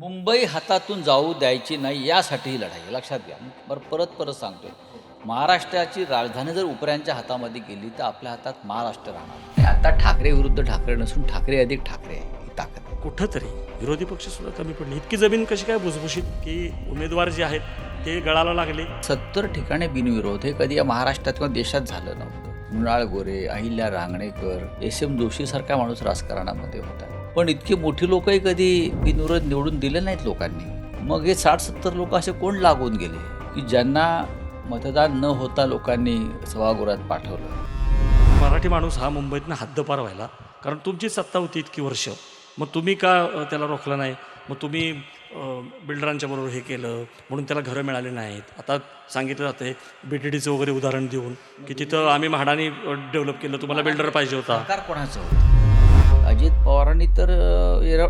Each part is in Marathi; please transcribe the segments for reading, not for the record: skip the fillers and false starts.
मुंबई हातातून जाऊ द्यायची नाही यासाठी ही लढाई आहे. लक्षात घ्या. मी परत परत सांगतोय. महाराष्ट्राची राजधानी जर उपऱ्यांच्या हातामध्ये गेली तर आपल्या हातात महाराष्ट्र राहणार नाही. आता ठाकरे विरुद्ध ठाकरे नसून ठाकरे अधिक ठाकरे आहे ही ताकद आहे. कुठंतरी विरोधी पक्ष सुद्धा कमी पडले. इतकी जमीन कशी काय भुसभुशीत की उमेदवार जे आहेत ते गळाला लागले. 70 ठिकाणी बिनविरोध हे कधी या महाराष्ट्रात किंवा देशात झालं नव्हतं. मृणाल गोरे, अहिल्या रांगणेकर, एस.एम. जोशी सारखा माणूस राजकारणामध्ये होता. पण इतकी मोठी लोकही कधी बिनविरोध निवडून दिले नाहीत लोकांनी. मग हे 60-70 लोक असे कोण लागून गेले की ज्यांना मतदान न होता लोकांनी सभागृहात पाठवलं. मराठी माणूस हा मुंबईतनं हद्दपार व्हायला, कारण तुमची सत्ता होती इतकी वर्ष. मग तुम्ही का त्याला रोखलं नाही? मग तुम्ही बिल्डरांच्या बरोबर हे केलं म्हणून त्याला घरं मिळाली नाहीत. आता सांगितलं जातं BTDचं वगैरे उदाहरण देऊन की तिथं आम्ही म्हाडानी डेव्हलप केलं, तुम्हाला बिल्डर पाहिजे होता. सरकार कोणाचं होतं? अजित पवारांनी तर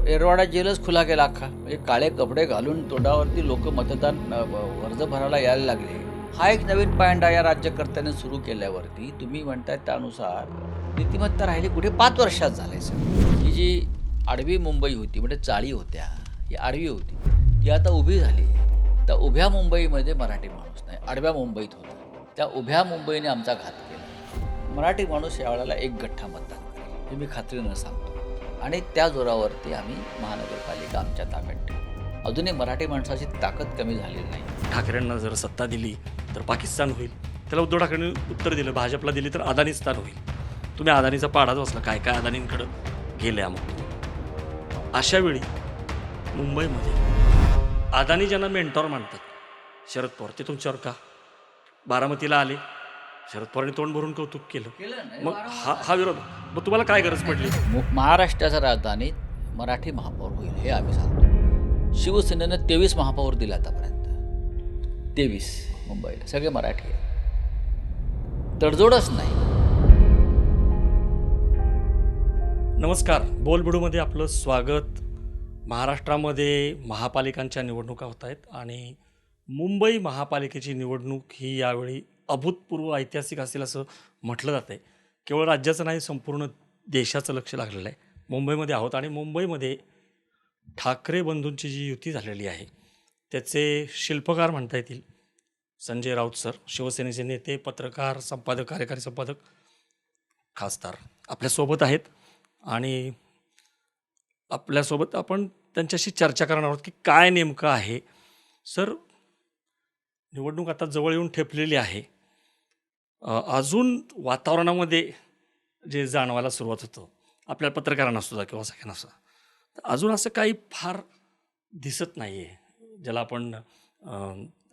एरवाडा जेलच खुला केला अख्खा. म्हणजे काळे कपडे घालून तोंडावरती लोक मतदान अर्ज भरायला यायला लागले. हा एक नवीन पायंडा या राज्यकर्त्याने सुरू केल्यावरती तुम्ही म्हणताय त्यानुसार नीतिमत्ता राहिली कुठे 5 वर्षात झाले सर. ही जी आडवी मुंबई होती म्हणजे चाळी होत्या, ही आडवी होती, ती आता उभी झाली. त्या उभ्या मुंबईमध्ये मराठी माणूस नाही, आडव्या मुंबईत होता. त्या उभ्या मुंबईने आमचा घात केला. मराठी माणूस यावेळेला एक गठ्ठा मतदान करेल हे मी खात्रीनं सांगतो. आणि त्या जोरावरती आम्ही महानगरपालिका आमच्या ताब्यात ठेवू. अजूनही मराठी माणसाची ताकद कमी झालेली नाही. ठाकरेंना जर सत्ता दिली तर पाकिस्तान होईल. त्याला उद्धव ठाकरेंनी उत्तर दिलं, भाजपला दिली तर अदानीस्तान होईल. तुम्ही अदानीचा पाडाच बसला. काय काय अदानींकडं गेल्या. मग अशा वेळी मुंबईमध्ये अदानी ज्यांना मेंटॉर मानतात, शरद पवार, ते तुमच्यावर का? बारामतीला आले, शरद पवारांनी तोंड भरून कौतुक केलं. मग हा विरोध. मग तुम्हाला काय गरज पडली? महाराष्ट्राच्या राजधानीत मराठी महापौर होईल हे आम्ही सांगतो. शिवसेनेनं 23 महापौर दिले आतापर्यंत. 23 मुंबईला सगळे मराठी आहे. तडजोडच नाही. नमस्कार, बोलबिडूमध्ये आपलं स्वागत. महाराष्ट्रामध्ये महापालिकांच्या निवडणुका होत आहेत आणि मुंबई महापालिकेची निवडणूक ही यावेळी अभूतपूर्व ऐतिहासिक असेल असं म्हटलं जातं आहे. केवळ राज्याचं नाही, संपूर्ण देशाचं लक्ष लागलेलं आहे. मुंबईमध्ये आहोत आणि मुंबईमध्ये ठाकरे बंधूंची जी युती झालेली आहे त्याचे शिल्पकार म्हणता येतील संजय राऊत सर, शिवसेनेचे नेते, पत्रकार, संपादक, कार्यकारी संपादक, खासदार आपल्यासोबत आहेत. आणि आपल्यासोबत आपण त्यांच्याशी चर्चा करणार आहोत की काय नेमकं आहे. सर, निवडणूक आता जवळ येऊन ठेपलेली आहे. अजून वातावरणामध्ये जे जाणवायला सुरुवात होतं आपल्या पत्रकारांना सुद्धा किंवा सगळ्यांना सुद्धा, तर अजून असं काही फार दिसत नाही आहे ज्याला आपण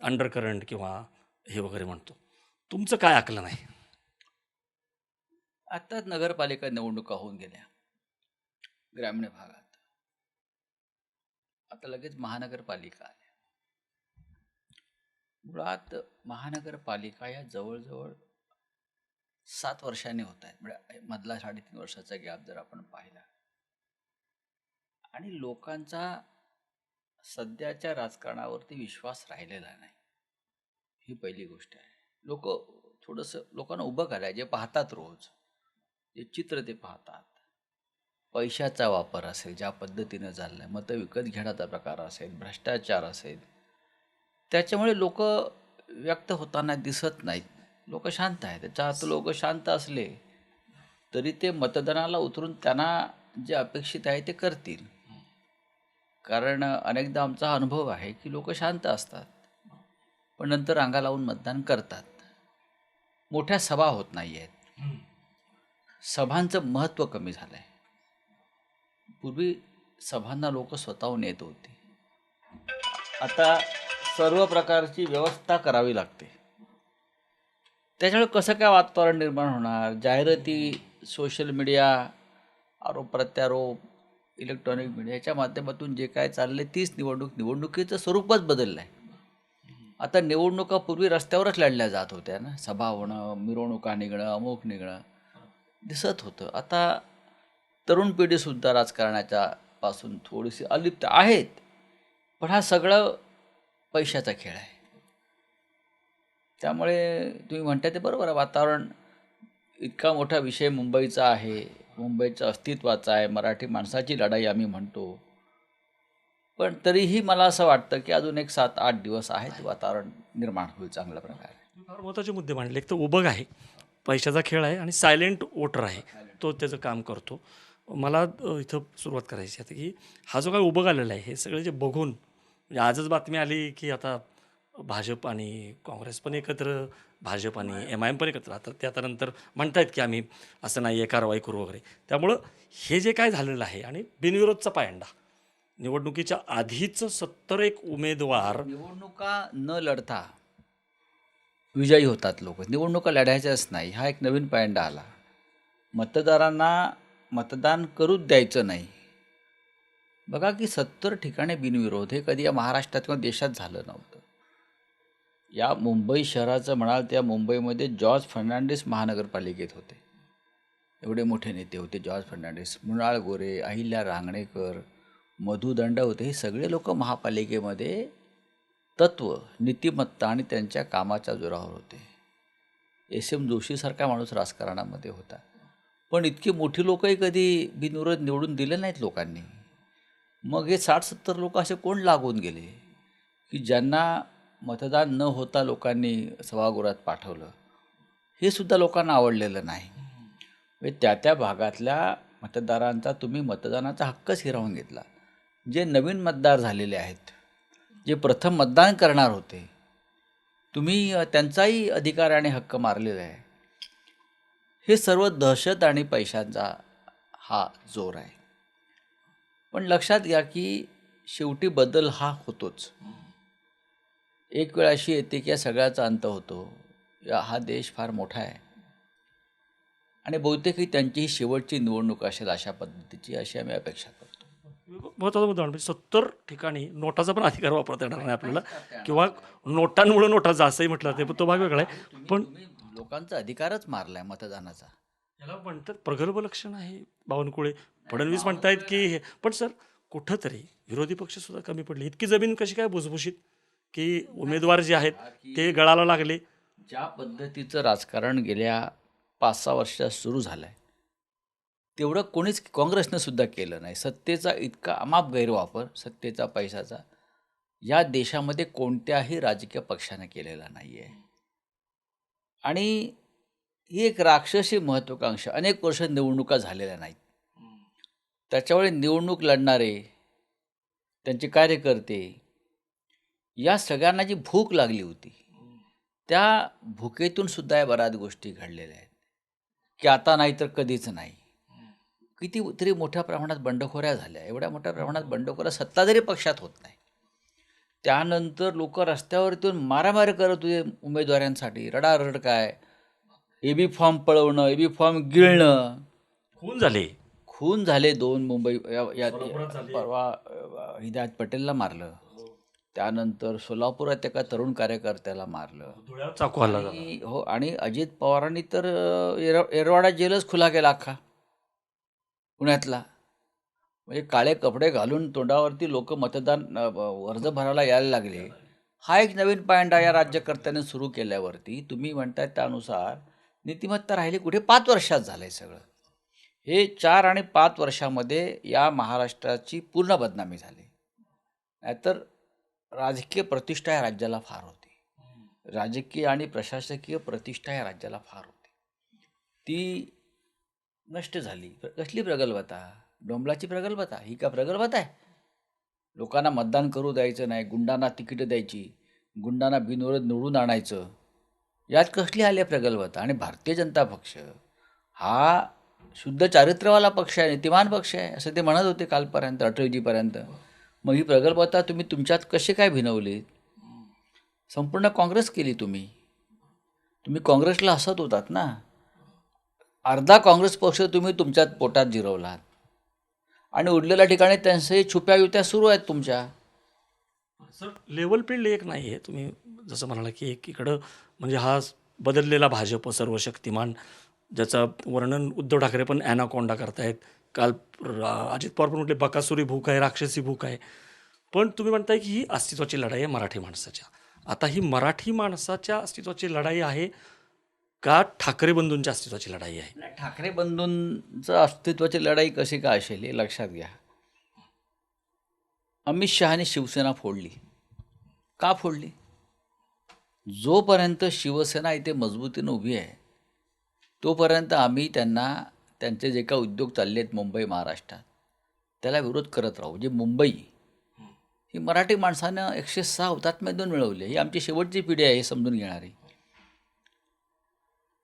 अंडरकरंट किंवा हे वगैरे म्हणतो. तुमचं काय आकलन आहे? आत्ताच नगरपालिका निवडणुका होऊन गेल्या ग्रामीण भागात. आता लगेच महानगरपालिका आल्या. मुळात महानगरपालिका या जवळजवळ 7 वर्षांनी होत आहेत. म्हणजे मधला 3.5 वर्षाचा गॅप जर आपण पाहिला, आणि लोकांचा सध्याच्या राजकारणावरती विश्वास राहिलेला नाही, ही पहिली गोष्ट आहे. लोक थोडंसं लोकांना उभं करायचं, जे पाहतात रोज जे चित्र ते पाहतात. पैशाचा वापर असेल ज्या पद्धतीनं चाललं आहे, मतं विकत घेण्याचा प्रकार असेल, भ्रष्टाचार असेल, त्याच्यामुळे लोक व्यक्त होताना दिसत नाहीत. लोक शांत आहेत. त्याच्या अर्थ लोक शांत असले तरी ते मतदानाला उतरून त्यांना जे अपेक्षित आहे ते करतील. कारण अनेकदा आमचा अनुभव आहे की लोक शांत असतात पण नंतर रांगा लावून मतदान करतात. मोठ्या सभा होत नाही आहेत. सभांचं महत्त्व कमी झालं आहे. पूर्वी सभांना लोक स्वतःहून येत होते. आता सर्व प्रकारची व्यवस्था करावी लागते. त्याच्यामुळे कसं काय वातावरण निर्माण होणार? जाहिराती, सोशल मीडिया, आरोप प्रत्यारोप, इलेक्ट्रॉनिक मीडिया याच्या माध्यमातून जे काय चाललं आहे तीच निवडणुकीचं स्वरूपच बदललं आहे. आता निवडणुका पूर्वी रस्त्यावरच लढल्या जात होत्या ना, सभा होणं, मिरवणुका निघणं, अमुक निघणं दिसत होतं. आता तरुण पिढीसुद्धा राजकारणाच्या पासून थोडीशी अलिप्त आहेत. पण हा सगळं पैशाचा खेळ आहे. त्यामुळे तुम्ही म्हणताय ते बरोबर आहे. वातावरण इतका मोठा विषय मुंबईचा आहे, मुंबईच्या अस्तित्वाचा आहे, मराठी माणसाची लढाई आम्ही म्हणतो. पण तरीही मला असं वाटतं की अजून एक 7-8 दिवस आहेत, वातावरण निर्माण होईल चांगल्या प्रकारे. फार महत्त्वाचे मुद्दे मांडले. एक तर उबग आहे, पैशाचा खेळ आहे आणि सायलेंट वोटर आहे, तो त्याचं काम करतो. मला इथं सुरुवात करायची आहे की हा जो काही उबग आलेला आहे, हे सगळे जे बघून म्हणजे आजच बातमी आली की आता भाजप आणि काँग्रेस पण एकत्र, भाजप आणि एम-आय-एम पण एकत्र. आता ते आता नंतर म्हणतायत की आम्ही असं नाही आहे, कारवाई करू वगैरे. त्यामुळं हे जे काय झालेलं आहे आणि बिनविरोधचा पायंडा, निवडणुकीच्या आधीच 71 उमेदवार निवडणुका न लढता विजयी होतात लोक. निवडणुका लढायच्याच नाही, हा एक नवीन पायंडा आला. मतदारांना मतदान करूच द्यायचं नाही. बघा की 70 ठिकाणी बिनविरोध, हे कधी या महाराष्ट्रात किंवा देशात झालं नव्हतं. या मुंबई शहराचं म्हणाल, त्या मुंबईमध्ये जॉर्ज फर्नांडिस महानगरपालिकेत होते. एवढे मोठे नेते होते जॉर्ज फर्नांडिस. मृणाल गोरे, अहिल्या रांगणेकर, मधु दंड होते. हे सगळे लोक महापालिकेमध्ये तत्व, नीतिमत्ता आणि त्यांच्या कामाच्या जोरावर होते. एस-एम जोशीसारखा माणूस राजकारणामध्ये होता. पण इतकी मोठी लोकही कधी बिनविरोध निवडून दिले नाहीत लोकांनी. मग हे 60-70 लोक असे कोण लागून गेले की ज्यांना मतदान न होता लोकांनी सभागृहात पाठवलं, हे सुद्धा लोकांना आवडलेलं नाही. म्हणजे त्या भागातल्या मतदारांचा तुम्ही मतदानाचा हक्कच हिरावून घेतला. जे नवीन मतदार झालेले आहेत, जे प्रथम मतदान करणार होते, तुम्ही त्यांचाही अधिकार आणि हक्क मारलेला आहे. हे सर्व दहशत आणि पैशांचा हा जोर आहे. पण लक्षात घ्या की शेवटी बदल हा होतोच. एक वेळ अशी येते की या सगळ्याचा अंत होतो. हा देश फार मोठा आहे आणि बहुतेक ही त्यांची ही शेवटची निवडणूक असेल अशा पद्धतीची, अशी आम्ही अपेक्षा करतो. महत्त्वाचा मुद्दा म्हणजे 70 ठिकाणी नोटाचा पण अधिकार वापरता येणार नाही आपल्याला, किंवा नोटांमुळे नोटाचा असंही म्हटलं जाते, पण तो भाग वेगळा आहे. पण तुम्ही लोकांचा अधिकारच मारलाय मतदानाचा. याला म्हणतात प्रगल्भ लक्षण आहे. बावनकुळे, फडणवीस म्हणतायत की पण सर, कुठंतरी विरोधी पक्ष सुद्धा कमी पडले. इतकी जमीन कशी काय भुसभुशीत की उमेदवार जे आहेत ते गळाला लागले. ज्या पद्धतीचं राजकारण गेल्या 5-6 वर्षात सुरू झालं आहे, तेवढं कोणीच काँग्रेसनं सुद्धा केलं नाही. सत्तेचा इतका अमाप गैरवापर, सत्तेचा, पैशाचा या देशामध्ये कोणत्याही राजकीय पक्षाने केलेला नाही आहे. आणि ही एक राक्षसी महत्त्वाकांक्षा, अनेक वर्ष निवडणुका झालेल्या नाहीत. त्याच्यामुळे निवडणूक लढणारे, त्यांचे कार्यकर्ते, या सगळ्यांना जी भूक लागली होती, त्या भुकेतून सुद्धा या बऱ्याच गोष्टी घडलेल्या आहेत की आता नाही तर कधीच नाही. कितीतरी मोठ्या प्रमाणात बंडखोऱ्या झाल्या. एवढ्या मोठ्या प्रमाणात बंडखोऱ्या सत्ताधारी पक्षात होत नाही. त्यानंतर लोक रस्त्यावरती येऊन मारामारी करत होते उमेदवारांसाठी. रडारड काय, एबी फॉर्म पळवणं, एबी फॉर्म गिळणं. खून झाले 2 मुंबई परवा हिदायत पटेलला मारलं. त्यानंतर सोलापुरात एका तरुण कार्यकर्त्याला मारलं. चाकू हल्ला झाला. हो, आणि अजित पवारांनी तर येरवाडा जेलच खुला केला अख्खा पुण्यातला. म्हणजे काळे कपडे घालून तोंडावरती लोक मतदान अर्ज भरायला यायला लागले. हा एक नवीन पायंडा या राज्यकर्त्याने सुरू केल्यावरती तुम्ही म्हणताय त्यानुसार नीतिमत्ता राहिली कुठे? 5 वर्षात झालं आहे सगळं हे. 4 आणि 5 वर्षामध्ये या महाराष्ट्राची पूर्ण बदनामी झाली. नाहीतर राजकीय प्रतिष्ठा या राज्याला फार होती. राजकीय आणि प्रशासकीय प्रतिष्ठा या राज्याला फार होती. ती नष्ट झाली. कसली प्रगल्भता? डोंबलाची प्रगल्भता. ही का प्रगल्भता आहे? लोकांना मतदान करू द्यायचं नाही, गुंडांना तिकीटं द्यायची, गुंडांना बिनविरोध निवडून आणायचं, यात कसली आली प्रगल्भता? आणि भारतीय जनता पक्ष हा शुद्ध चारित्र्यवाला पक्ष आहे, नीतिमान पक्ष आहे असं ते म्हणत होते कालपर्यंत, अटलजीपर्यंत. मग ही प्रगल्भता तुम्ही तुमच्यात कशी काय भिनवली? संपूर्ण काँग्रेस केली तुम्ही. काँग्रेसला हसत होतात ना. अर्धा काँग्रेस पक्ष तुम्ही तुमच्यात पोटात जिरवलात आणि उरलेल्या ठिकाणी त्यांचे छुप्या युत्या सुरू आहेत तुमच्या. सर, लेवल फील्ड एक नाही आहे. तुम्ही जसं म्हणाला की एकीकडं म्हणजे हा बदललेला भाजप सर्वशक्तिमान, ज्याचं वर्णन उद्धव ठाकरे पण ॲनाकोंडा करतायत. काल अजित पवार पण म्हटले बकासुरी भूक आहे, राक्षसी भूक आहे. पण तुम्ही म्हणताय की ही अस्तित्वाची लढाई आहे मराठी माणसाच्या. आता ही मराठी माणसाच्या अस्तित्वाची लढाई आहे का ठाकरे बंधूंच्या अस्तित्वाची लढाई आहे? ठाकरे बंधूंचं अस्तित्वाची लढाई कशी का असेल हे लक्षात घ्या. अमित शहाने शिवसेना फोडली. का फोडली? जोपर्यंत शिवसेना इथे मजबूतीनं उभी आहे तोपर्यंत आम्ही त्यांना त्यांचे जे काही उद्योग चालले आहेत मुंबई महाराष्ट्रात त्याला विरोध करत राहू. जे मुंबई ही मराठी माणसानं 106 हुतात्मे देऊन मिळवली. ही आमची शेवटची पिढी आहे हे समजून घेणारी.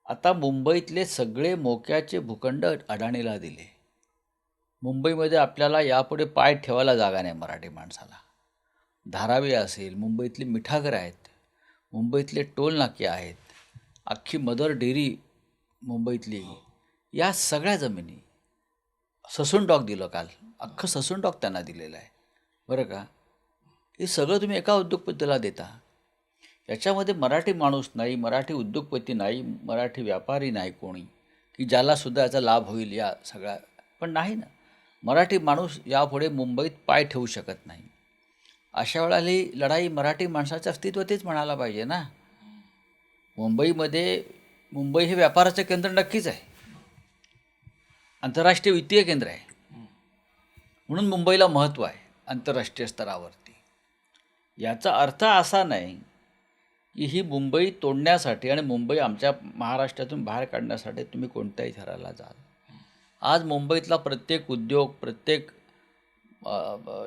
आता मुंबईतले सगळे मोक्याचे भूखंड अडाणीला दिले. मुंबईमध्ये आपल्याला यापुढे पाय ठेवायला जागा नाही मराठी माणसाला. धारावी असेल, मुंबईतली मिठागरं आहेत, मुंबईतले टोल नाके आहेत, अख्खी मदर डेअरी मुंबईतली, या सगळ्या जमिनी ससून डॉक दिलं काल. अख्खं ससून डॉक त्यांना दिलेलं आहे बरं का. हे सगळं तुम्ही एका उद्योगपतीला देता. याच्यामध्ये मराठी माणूस नाही, मराठी उद्योगपती नाही, मराठी व्यापारी नाही कोणी की ज्यालासुद्धा याचा लाभ होईल या सगळ्या. पण नाही ना, मराठी माणूस यापुढे मुंबईत पाय ठेवू शकत नाही. अशा वेळेला ही लढाई मराठी माणसाचं अस्तित्व तेच म्हणायला पाहिजे ना. मुंबई हे व्यापाराचं केंद्र नक्कीच आहे, आंतरराष्ट्रीय वित्तीय केंद्र आहे, म्हणून मुंबईला महत्त्व आहे आंतरराष्ट्रीय स्तरावरती. याचा अर्थ असा नाही की ही मुंबई तोडण्यासाठी आणि मुंबई आमच्या महाराष्ट्रातून बाहेर काढण्यासाठी तुम्ही कोणत्याही थराला जाल. आज मुंबईतला प्रत्येक उद्योग, प्रत्येक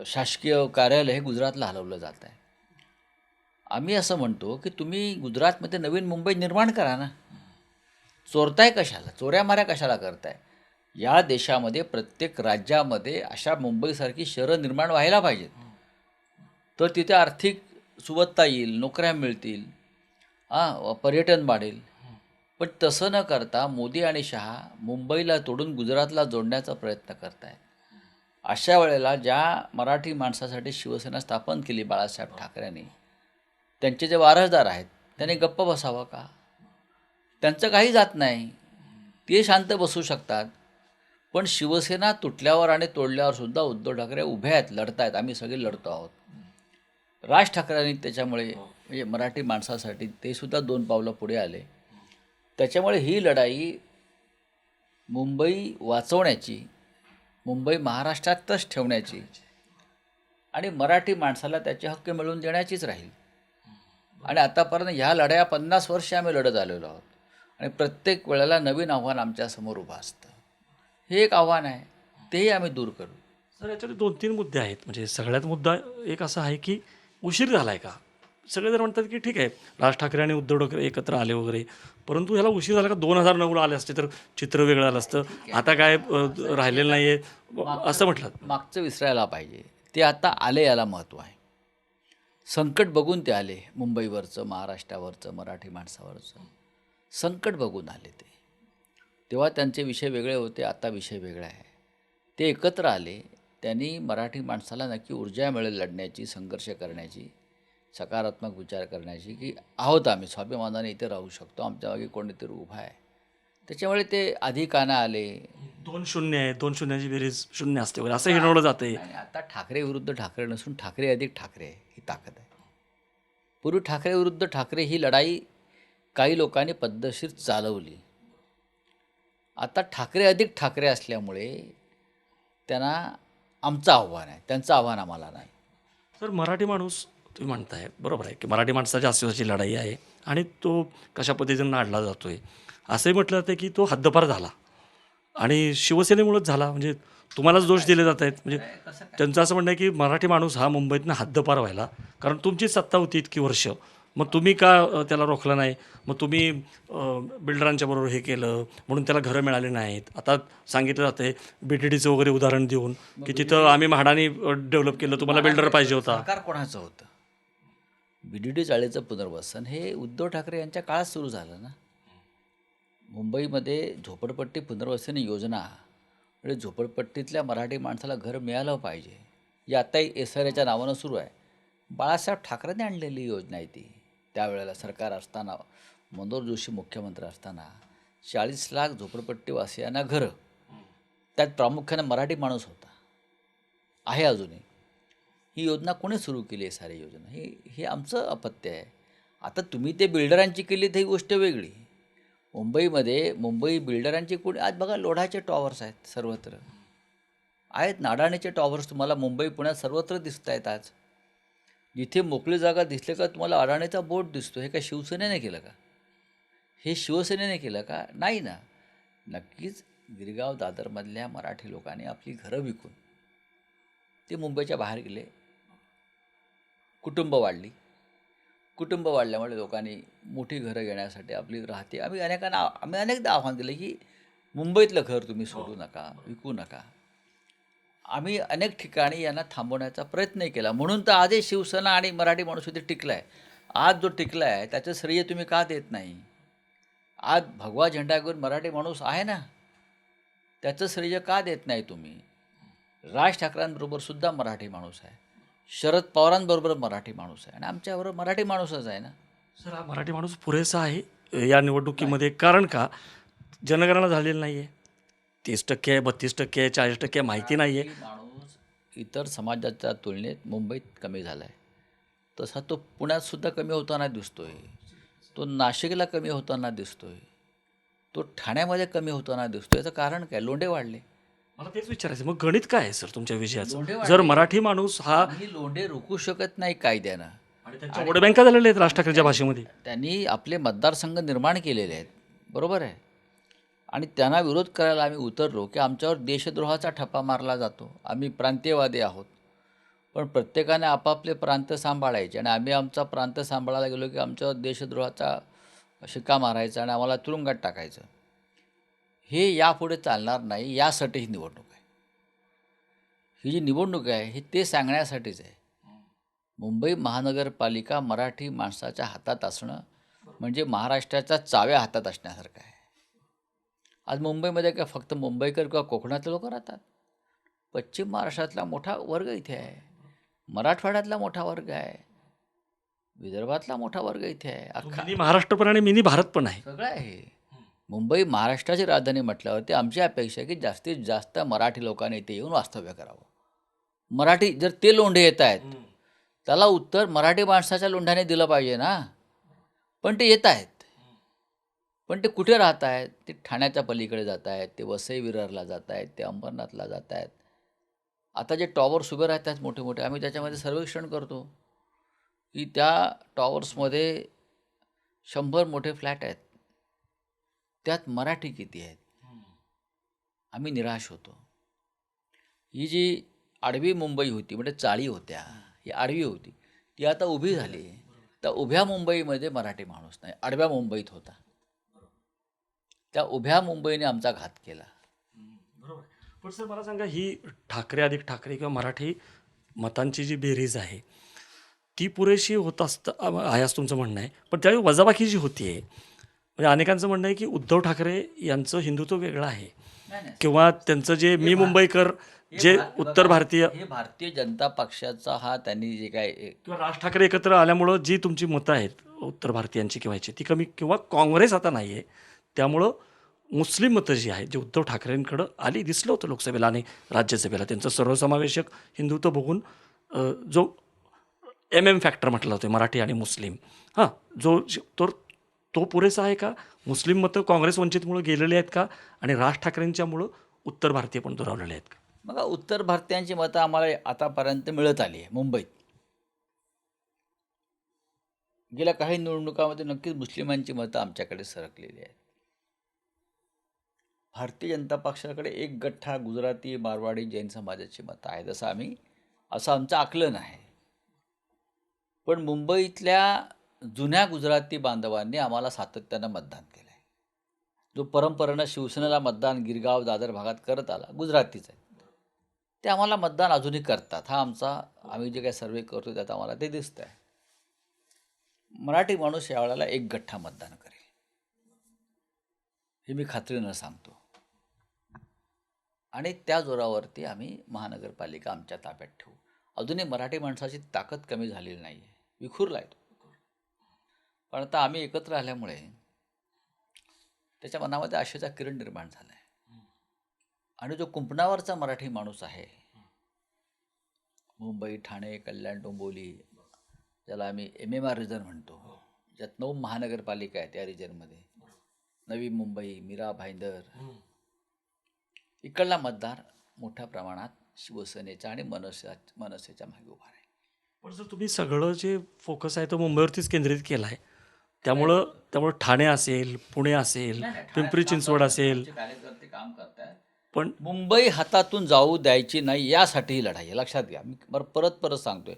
शासकीय कार्यालय हे गुजरातला हलवलं जात आहे. आम्ही असं म्हणतो की तुम्ही गुजरातमध्ये नवीन मुंबई निर्माण करा ना. चोरताय कशाला? चोऱ्यामाऱ्या कशाला करताय? या देशामध्ये प्रत्येक राज्यामध्ये अशा मुंबईसारखी शहरं निर्माण व्हायला पाहिजेत. तर तिथे आर्थिक सुबत्ता येईल, नोकऱ्या मिळतील, पर्यटन वाढेल. पण तसं न करता मोदी आणि शहा मुंबईला तोडून गुजरातला जोडण्याचा प्रयत्न करत आहे. अशा वेळेला ज्या मराठी माणसासाठी शिवसेना स्थापन केली बाळासाहेब ठाकरेंनी, त्यांचे जे वारसदार आहेत त्यांनी गप्प बसावं का? त्यांचं काही जात नाही, ते शांत बसू शकतात. पण शिवसेना तुटल्यावर आणि तोडल्यावर सुद्धा उद्धव ठाकरे उभे आहेत, लढत आहेत. आम्ही सगळे लढतो आहोत. राज ठाकरेंनी त्याच्यामुळे म्हणजे मराठी माणसासाठी ते सुद्धा 2 पावलं पुढे आले. त्याच्यामुळे ही लढाई मुंबई वाचवण्याची, मुंबई महाराष्ट्रातच ठेवण्याची आणि मराठी माणसाला त्याचे हक्क मिळवून देण्याचीच राहील. आणि आतापर्यंत ह्या लढाया 50 वर्षे आम्ही लढत आलेलो आहोत आणि प्रत्येक वेळेला नवीन आव्हान आमच्यासमोर उभं असतं. हे एक आव्हान आहे, तेही आम्ही दूर करू. सर याच्यात 2-3 मुद्दे आहेत. म्हणजे सगळ्यात मुद्दा एक असा आहे की उशीर झाला आहे का? सगळेजण म्हणतात की ठीक आहे, राज ठाकरे आणि उद्धव ठाकरे एकत्र आले वगैरे, परंतु ह्याला उशीर झाला का? 2009ला आले असते तर चित्र वेगळं आलं असतं. आता काय राहिलेलं नाही आहे असं म्हटलं. मागचं विसरायला पाहिजे. ते आता आले, याला महत्त्व आहे. संकट बघून ते आले. मुंबईवरचं, महाराष्ट्रावरचं, मराठी माणसावरचं संकट बघून आले ते. तेव्हा त्यांचे विषय वेगळे होते, आता विषय वेगळा आहे. ते एकत्र आले. त्यांनी मराठी माणसाला नक्की ऊर्जा मिळेल लढण्याची, संघर्ष करण्याची, सकारात्मक विचार करण्याची की आहोत आम्ही, स्वाभिमानाने इथे राहू शकतो, आमच्या मागे कोणीतरी उभा आहे. त्याच्यामुळे ते अधिकानं आले. 2-0 आहे, 2 शून्याची बेरीज 0 असते वगैरे असं हिणवलं जातं आहे. आणि आता ठाकरे विरुद्ध ठाकरे नसून ठाकरे अधिक ठाकरे ही ताकद आहे. पूर्वी ठाकरे विरुद्ध ठाकरे ही लढाई काही लोकांनी पद्धतशीर चालवली. आता ठाकरे अधिक ठाकरे असल्यामुळे त्यांना आमचं आव्हान आहे, त्यांचं आव्हान आम्हाला नाही. सर मराठी माणूस तुम्ही म्हणताय बरोबर आहे की मराठी माणसाच्या अस्तित्वाची लढाई आहे आणि तो कशा पद्धतीनं नाडला जातो आहे. असंही म्हटलं जातं की तो हद्दपार झाला आणि शिवसेनेमुळंच झाला. म्हणजे तुम्हालाच दोष दिले जात आहेत. म्हणजे त्यांचं असं म्हणणं आहे की मराठी माणूस हा मुंबईतनं हद्दपार व्हायला, कारण तुमचीच सत्ता होती इतकी वर्ष, मग तुम्ही का त्याला रोखलं नाही? मग तुम्ही बिल्डरांच्या बरोबर हे केलं म्हणून त्याला घरं मिळाली नाहीत. आता सांगितलं जातं आहे BTDचं वगैरे उदाहरण देऊन की तिथं आम्ही म्हाडानी डेव्हलप केलं, तुम्हाला बिल्डर पाहिजे होता. सरकार कोणाचं होतं? BDD चाळीचं पुनर्वसन हे उद्धव ठाकरे यांच्या काळात सुरू झालं ना. मुंबईमध्ये झोपडपट्टी पुनर्वसन योजना म्हणजे झोपडपट्टीतल्या मराठी माणसाला घर मिळालं पाहिजे, ही आत्ताही SRAच्या नावानं सुरू आहे. बाळासाहेब ठाकरेंनी आणलेली योजना आहे ती. त्यावेळेला सरकार असताना, मनोहर जोशी मुख्यमंत्री असताना 40 लाख झोपडपट्टीवासियांना घरं, त्यात प्रामुख्याने मराठी माणूस होता, आहे अजूनही. ही योजना कोणी सुरू केली? SRA योजना हे आमचं अपत्य आहे. आता तुम्ही ते बिल्डरांची केली तर ही गोष्ट वेगळी. मुंबई बिल्डरांची कोणी, आज बघा लोढाचे टॉवर्स आहेत सर्वत्र. आहेत ना, अडाणीचे टॉवर्स तुम्हाला मुंबई पुण्यात सर्वत्र दिसत आहेत आज. जिथे मोकळी जागा दिसली का तुम्हाला अडाणीचा बोर्ड दिसतो. हे काय शिवसेनेने केलं का? हे शिवसेनेने केलं का? नाही ना. नक्कीच गिरगाव दादरमधल्या मराठी लोकांनी आपली घरं विकून ते मुंबईच्या बाहेर गेले. कुटुंब वाढली. कुटुंब वाढल्यामुळे लोकांनी मोठी घरं घेण्यासाठी आपली राहते. आम्ही अनेकदा आव्हान दिलं की मुंबईतलं घर तुम्ही सोडू नका, विकू नका. आम्ही अनेक ठिकाणी यांना थांबवण्याचा प्रयत्नही केला. म्हणून तर आजही शिवसेना आणि मराठी माणूस इथे टिकला आहे. आज जो टिकला आहे त्याचं श्रेय तुम्ही का देत नाही? आज भगवा झेंडा घेऊन मराठी माणूस आहे ना, त्याचं श्रेय का देत नाही तुम्ही? राज ठाकरेंबरोबर सुद्धा मराठी माणूस आहे, शरद पवारांबरोबर मराठी माणूस आहे आणि आमच्याबरोबर मराठी माणूसच आहे ना. सर, हा मराठी माणूस पुरेसा आहे या निवडणुकीमध्ये? कारण का जनगणना झालेली नाही आहे. 30% आहे, 32% आहे, 40% माहिती नाही आहे. मराठी माणूस इतर समाजाच्या तुलनेत मुंबईत कमी झाला आहे. तसा तो पुण्यात सुद्धा कमी होताना दिसतोय. तो नाशिकला कमी होताना दिसतोय. तो ठाण्यामध्ये कमी होताना दिसतोय. याचं कारण काय? लोंढे वाढले. मला तेच विचारायचं, मग गणित काय आहे सर तुमच्या विजयाचं? लोंढे जर वाढले. मराठी माणूस हा ही लोंढे रोखू शकत नाही कायद्यानं. आणि त्यांच्या वोट बँका झालेल्या आहेत राज ठाकरेंच्या भाषेमध्ये. त्यांनी आपले मतदारसंघ निर्माण केलेले आहेत, बरोबर आहे. आणि त्यांना विरोध करायला आम्ही उतरलो की आमच्यावर देशद्रोहाचा ठप्पा मारला जातो. आम्ही प्रांतीयवादी आहोत. पण प्रत्येकाने आपापले प्रांत सांभाळायचे आणि आम्ही आमचा प्रांत सांभाळायला गेलो की आमच्यावर देशद्रोहाचा शिक्का मारायचा आणि आम्हाला तुरुंगात टाकायचं. हे यापुढे चालणार नाही. यासाठी ही निवडणूक आहे. ही जी निवडणूक आहे ही ते सांगण्यासाठीच आहे. मुंबई महानगरपालिका मराठी माणसाच्या हातात असणं म्हणजे महाराष्ट्राच्या चाव्या हातात असण्यासारखं आहे. आज मुंबईमध्ये काय फक्त मुंबईकर किंवा कोकणातले लोक राहतात? पश्चिम महाराष्ट्रातला मोठा वर्ग इथे आहे, मराठवाड्यातला मोठा वर्ग आहे, विदर्भातला मोठा वर्ग इथे आहे, अख्खा मिनी महाराष्ट्र पण आणि मिनी भारत पण आहे. सगळं आहे. मुंबई महाराष्ट्राची राजधानी म्हटल्यावरती आमची अपेक्षा आहे की जास्तीत जास्त मराठी लोकांनी इथे येऊन वास्तव्य करावं. मराठी जर ते लोंढे येत आहेत त्याला उत्तर मराठी माणसाच्या लोंढ्याने दिलं पाहिजे ना. पण ते येत आहेत. पण ते कुठे राहत आहेत? ते ठाण्याच्या पलीकडे जात आहेत, ते वसई विरारला जात आहेत, ते अंबरनाथला जात आहेत. आता जे टॉवर्स उभे राहत आहेत मोठे मोठे, आम्ही त्याच्यामध्ये सर्वेक्षण करतो की त्या टॉवर्समध्ये 100 मोठे फ्लॅट आहेत, त्यात मराठी किती आहेत? आम्ही निराश होतो. ही जी आडवी मुंबई होती म्हणजे चाळी होत्या, ही आडवी होती, ती आता उभी झाली. त्या उभ्या मुंबईमध्ये मराठी माणूस नाही, आडव्या मुंबईत होता. त्या उभ्या मुंबईने आमचा घात केला. बरोबर. पण सर मला सांगा, ही ठाकरे अधिक ठाकरे किंवा मराठी मतांची जी बेरीज आहे ती पुरेशी होत आहे असं तुमचं म्हणणं आहे. पण त्यावेळी वजाबाकी जी होती आहे, म्हणजे अनेकांचं म्हणणं आहे की उद्धव ठाकरे यांचं हिंदुत्व वेगळं आहे नाही. किंवा त्यांचं जे मी मुंबईकर जे उत्तर भारतीय हे भारतीय जनता पक्षाचा हा त्यांनी जे काय किंवा राज ठाकरे एकत्र आल्यामुळं जी तुमची मतं आहेत उत्तर भारतीयांची किंवा ह्याची ती कमी, किंवा काँग्रेस आता नाही आहे त्यामुळं मुस्लिम मतं जी आहेत जी उद्धव ठाकरेंकडं आली, दिसलं होतं लोकसभेला आणि राज्यसभेला त्यांचं सर्वसमावेशक हिंदुत्व बघून जो फॅक्टर म्हटलं जातं मराठी आणि मुस्लिम, हां, तो पुरेसा आहे का? मुस्लिम मतं काँग्रेस वंचितमुळं गेलेले आहेत का? आणि राज ठाकरेंच्यामुळं उत्तर भारतीय पण दुरावलेले आहेत का? बघा, उत्तर भारतीयांची मतं आम्हाला आतापर्यंत मिळत आली आहे मुंबईत. गेल्या काही निवडणुकामध्ये नक्कीच मुस्लिमांची मतं आमच्याकडे सरकलेली आहेत. भारतीय जनता पक्षाकडे एक गठ्ठा गुजराती, मारवाडी, जैन समाजाची मतं आहेत असं आमचं आकलन आहे. पण मुंबईतल्या जुन्या गुजराती बांधवांनी आम्हाला सातत्यानं मतदान केलं आहे. जो परंपरेनं शिवसेनेला मतदान गिरगाव दादर भागात करत आला गुजरातीच आहे, ते आम्हाला मतदान अजूनही करतात. हा आम्ही जे काही सर्वे करतो त्यात आम्हाला ते दिसतं आहे. मराठी माणूस यावेळेला एक गठ्ठा मतदान करेल हे मी खात्रीनं सांगतो. आणि त्या जोरावरती आम्ही महानगरपालिका आमच्या ताब्यात ठेवू. अजूनही मराठी माणसाची ताकद कमी झालेली नाही आहे, विखुरला आहे तो. पण आता आम्ही एकत्र आल्यामुळे त्याच्या मनामध्ये आशेचा किरण निर्माण झाला आहे. आणि जो कुंपणावरचा मराठी माणूस आहे, मुंबई, ठाणे, कल्याण, डोंबिवली, ज्याला आम्ही MMR रिजन म्हणतो, ज्यात 9 महानगरपालिका आहेत, त्या रिजनमध्ये नवी मुंबई, मीरा भाईंदर, इकडला मतदार मोठ्या प्रमाणात शिवसेनेच्या आणि मनसेच्या मागे उभा राहील. पण जर तुम्ही सगळं जे फोकस आहे तो मुंबईवरतीच केंद्रित केला आहे, त्यामुळं ठाणे असेल, पुणे असेल, नाही, नाही, ठाण्यात पिंपरी काम चिंचवड करतायत, असेल, आमचे कार्यकर्ते काम करतायत. पण मुंबई हातातून जाऊ द्यायची नाही यासाठी ही लढाई आहे, लक्षात घ्या. मी परत सांगतोय,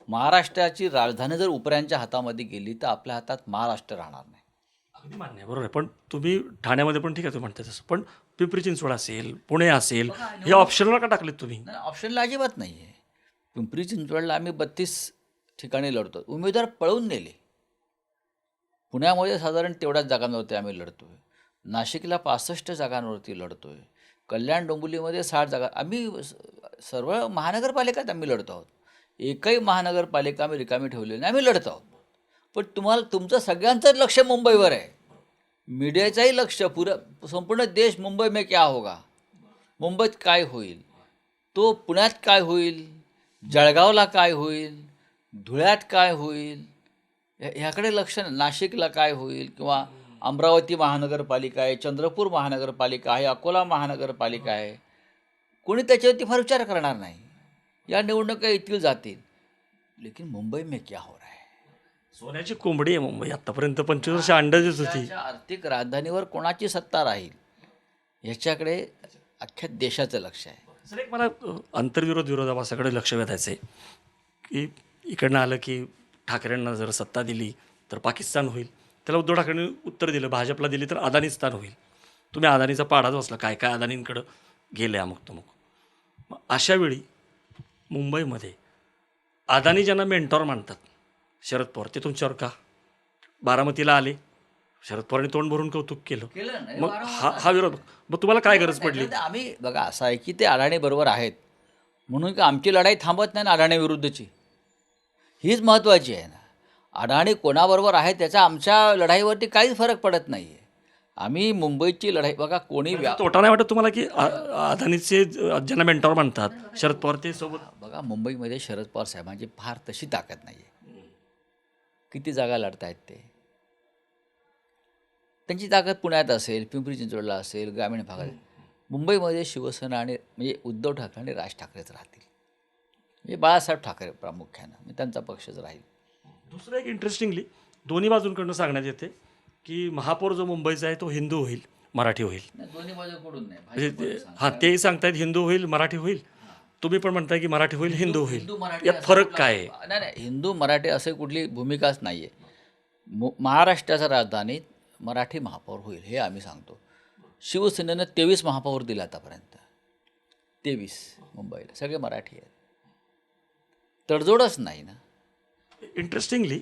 महाराष्ट्राची राजधानी जर उपऱ्यांच्या हातामध्ये गेली तर आपल्या हातात महाराष्ट्र राहणार नाही. अगदी मान्य आहे, बरोबर आहे. पण तुम्ही ठाण्यामध्ये पण ठीक आहे, तुम्ही म्हणता तसं, पण पिंपरी चिंचवड असेल, पुणे असेल, हे ऑप्शनला का टाकलेत तुम्ही? नाही, ऑप्शनला अजिबात नाही आहे. पिंपरी चिंचवडला आम्ही 32 ठिकाणी लढतो, उमेदवार पळवून नेले. पुण्यामध्ये साधारण तेवढ्याच जागांवरती आम्ही लढतोय. नाशिकला 65 जागांवरती लढतोय. कल्याण डोंबिवलीमध्ये 60 जागा. आम्ही सर्व महानगरपालिकात आम्ही लढतो आहोत. एकही महानगरपालिका आम्ही रिकामी ठेवलेली नाही, आम्ही लढत आहोत. पण तुमचं सगळ्यांचंच लक्ष मुंबईवर आहे. मीडियाचंही लक्ष संपूर्ण देश मुंबई में क्या होगा, मुंबईत काय होईल, तो पुण्यात काय होईल, जळगावला काय होईल, धुळ्यात काय होईल, ह्याकडे लक्ष नाही. नाशिकला काय होईल, किंवा अमरावती महानगरपालिका आहे, चंद्रपूर महानगरपालिका आहे, अकोला महानगरपालिका आहे, कोणी त्याच्यावरती फार विचार करणार नाही. या निवडणुका येतील जातील, लेकिन मुंबई में क्या हो रहा है. सोन्याची कोंबडी आहे मुंबई. आतापर्यंत 25 वर्ष अंडं देत होती. देशाच्या आर्थिक राजधानीवर कोणाची सत्ता राहील ह्याच्याकडे अख्ख्या देशाचं लक्ष आहे. सर, एक मला विरोधाभासाकडे लक्ष वेधायचं आहे की इकडनं आलं की ठाकरेंना जर सत्ता दिली तर पाकिस्तान होईल. त्याला उद्धव ठाकरेंनी उत्तर दिलं, भाजपला दिली तर अदानीस्तान होईल. तुम्ही अदानीचा पाडाच वाचला, काय काय अदानींकडं गेले अमुक तमुक. मग अशा वेळी मुंबईमध्ये अदानी ज्यांना मेंटॉर मानतात, शरद पवार, ते तुमच्यावर का? बारामतीला आले, शरद पवारांनी तोंड भरून कौतुक केलं. नाही, मग हा विरोध, मग तुम्हाला काय गरज पडली? आम्ही बघा, असं आहे की ते अडाणी बरोबर आहेत म्हणून की आमची लढाई थांबत नाही ना अडाणी विरुद्धची, हीच महत्त्वाची आहे ना. अडाणी कोणाबरोबर आहे त्याचा आमच्या लढाईवरती काहीच फरक पडत नाही आहे. आम्ही मुंबईची लढाई बघा, कोणी तोटा नाही वाटत तुम्हाला की अदानीचे ज्यांना मेंटॉर म्हणतात शरद पवार ते सोबत? बघा, मुंबईमध्ये शरद पवार साहेबांची फार तशी ताकद नाही आहे. किती जागा लढतायत ते, त्यांची ताकद पुण्यात असेल, पिंपरी चिंचवडला असेल, ग्रामीण भागात. मुंबईमध्ये शिवसेना आणि म्हणजे उद्धव ठाकरे आणि राज ठाकरेच राहतील, म्हणजे बाळासाहेब ठाकरे प्रामुख्यानं, म्हणजे त्यांचा पक्षच राहील. दुसरं एक इंटरेस्टिंगली दोन्ही बाजूंकडनं सांगण्यात येते की महापौर जो मुंबईचा आहे तो हिंदू होईल, मराठी होईल. दोन्ही बाजूकडून नाही, म्हणजे हां, तेही सांगतायत हिंदू होईल, मराठी होईल. तुम्ही पण म्हणताय की मराठी होईल, हिंदू होईल. यात फरक काय आहे? नाही, हिंदू मराठी असे कुठली भूमिकाच नाही आहे. महाराष्ट्राच्या राजधानीत मराठी महापौर होईल हे आम्ही सांगतो. शिवसेनेनं 23 महापौर दिले आतापर्यंत, 23 मुंबईला, सगळे मराठी आहेत. तडजोडच नाही ना. इंटरेस्टिंगली